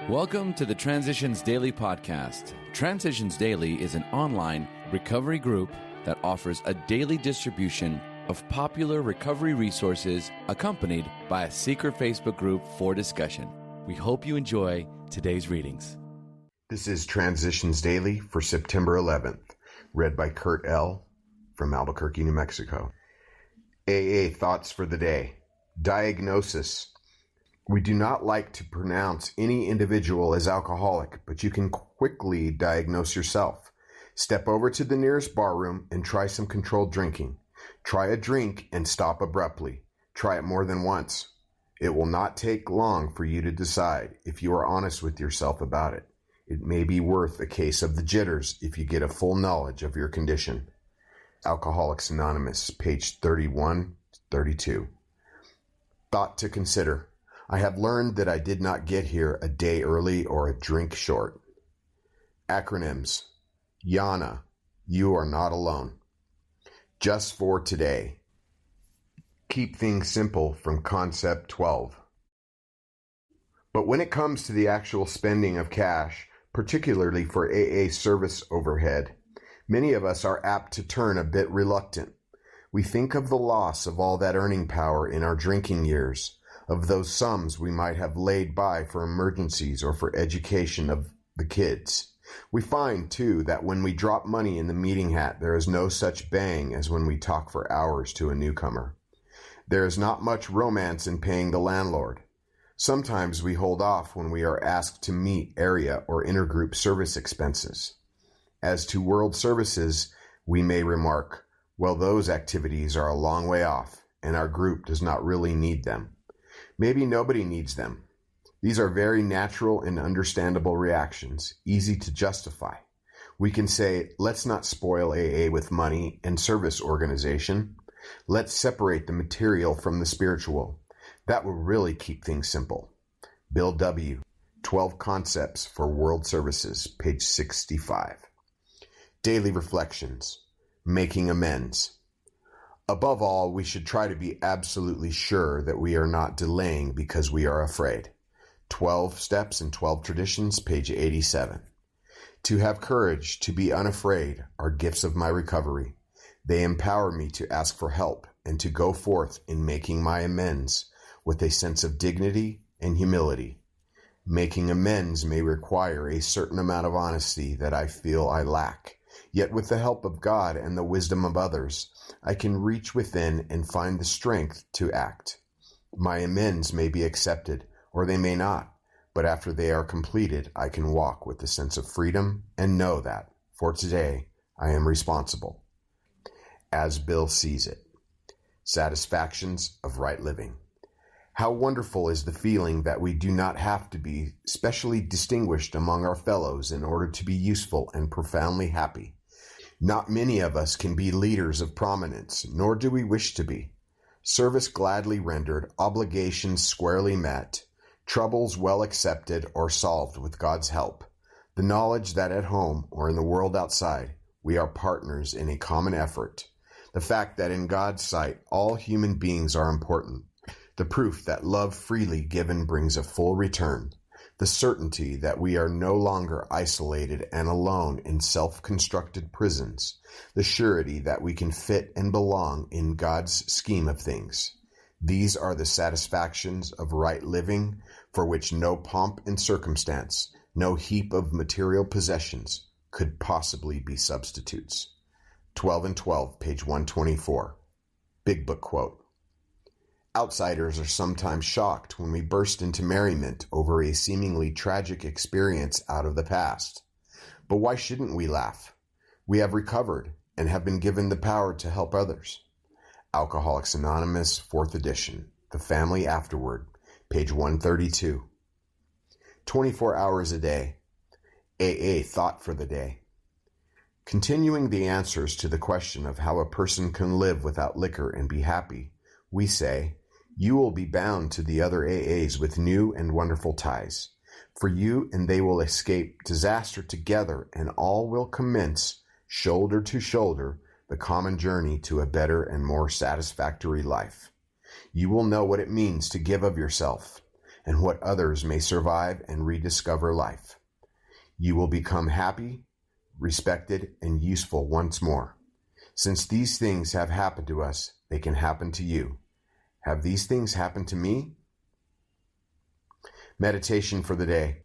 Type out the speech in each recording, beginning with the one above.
Welcome to the Transitions Daily podcast. Transitions Daily is an online recovery group that offers a daily distribution of popular recovery resources accompanied by a secret Facebook group for discussion. We hope you enjoy today's readings. This is Transitions Daily for September 11th, read by Kurt L. from Albuquerque, New Mexico. AA Thoughts for the Day. Diagnosis. We do not like to pronounce any individual as alcoholic, but you can quickly diagnose yourself. Step over to the nearest barroom and try some controlled drinking. Try a drink and stop abruptly. Try it more than once. It will not take long for you to decide if you are honest with yourself about it. It may be worth a case of the jitters if you get a full knowledge of your condition. Alcoholics Anonymous, page 31-32. Thought to consider. I have learned that I did not get here a day early or a drink short. Acronyms. YANA, you are not alone. Just for today. Keep things simple from Concept 12. But when it comes to the actual spending of cash, particularly for AA service overhead, many of us are apt to turn a bit reluctant. We think of the loss of all that earning power in our drinking years, of those sums we might have laid by for emergencies or for education of the kids. We find, too, that when we drop money in the meeting hat, there is no such bang as when we talk for hours to a newcomer. There is not much romance in paying the landlord. Sometimes we hold off when we are asked to meet area or intergroup service expenses. As to world services, we may remark, well, those activities are a long way off, and our group does not really need them. Maybe nobody needs them. These are very natural and understandable reactions, easy to justify. We can say, let's not spoil AA with money and service organization. Let's separate the material from the spiritual. That will really keep things simple. Bill W., 12 Concepts for World Services, page 65. Daily Reflections. Making Amends. Above all, we should try to be absolutely sure that we are not delaying because we are afraid. 12 Steps and 12 Traditions, page 87. To have courage, to be unafraid, are gifts of my recovery. They empower me to ask for help and to go forth in making my amends with a sense of dignity and humility. Making amends may require a certain amount of honesty that I feel I lack. Yet with the help of God and the wisdom of others, I can reach within and find the strength to act. My amends may be accepted, or they may not, but after they are completed, I can walk with a sense of freedom and know that, for today, I am responsible. As Bill sees it. Satisfactions of right living. How wonderful is the feeling that we do not have to be specially distinguished among our fellows in order to be useful and profoundly happy. Not many of us can be leaders of prominence, nor do we wish to be. Service gladly rendered, obligations squarely met, troubles well accepted or solved with God's help. The knowledge that at home or in the world outside, we are partners in a common effort. The fact that in God's sight, all human beings are important. The proof that love freely given brings a full return. The certainty that we are no longer isolated and alone in self-constructed prisons. The surety that we can fit and belong in God's scheme of things. These are the satisfactions of right living for which no pomp and circumstance, no heap of material possessions could possibly be substitutes. 12 and 12, page 124. Big Book quote. Outsiders are sometimes shocked when we burst into merriment over a seemingly tragic experience out of the past. But why shouldn't we laugh? We have recovered and have been given the power to help others. Alcoholics Anonymous, 4th edition, The Family Afterward, page 132. 24 hours a day. AA Thought for the Day. Continuing the answers to the question of how a person can live without liquor and be happy, we say, you will be bound to the other AAs with new and wonderful ties. For you and they will escape disaster together, and all will commence, shoulder to shoulder, the common journey to a better and more satisfactory life. You will know what it means to give of yourself, and what others may survive and rediscover life. You will become happy, respected, and useful once more. Since these things have happened to us, they can happen to you. Have these things happened to me? Meditation for the day.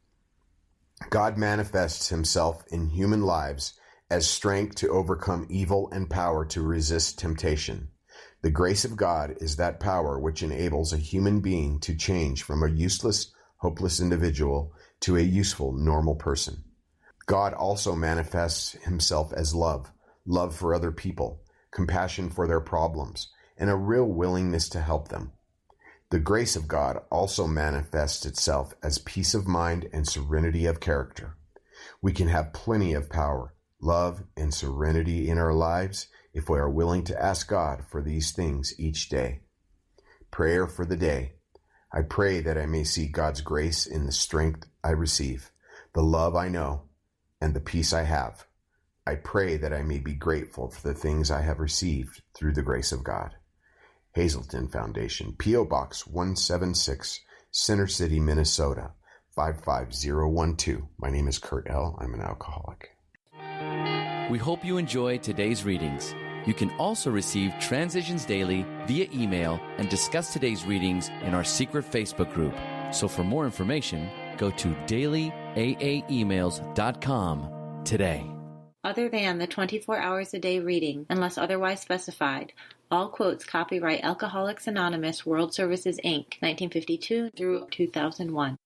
God manifests himself in human lives as strength to overcome evil and power to resist temptation. The grace of God is that power which enables a human being to change from a useless, hopeless individual to a useful, normal person. God also manifests himself as love for other people, compassion for their problems, and a real willingness to help them. The grace of God also manifests itself as peace of mind and serenity of character. We can have plenty of power, love, and serenity in our lives if we are willing to ask God for these things each day. Prayer for the day. I pray that I may see God's grace in the strength I receive, the love I know, and the peace I have. I pray that I may be grateful for the things I have received through the grace of God. Hazelton Foundation, P.O. Box 176, Center City, Minnesota, 55012. My name is Kurt L. I'm an alcoholic. We hope you enjoyed today's readings. You can also receive Transitions Daily via email and discuss today's readings in our secret Facebook group. So for more information, go to dailyaaemails.com today. Other than the 24 hours a day reading, unless otherwise specified, all quotes copyright Alcoholics Anonymous World Services, Inc., 1952 through 2001.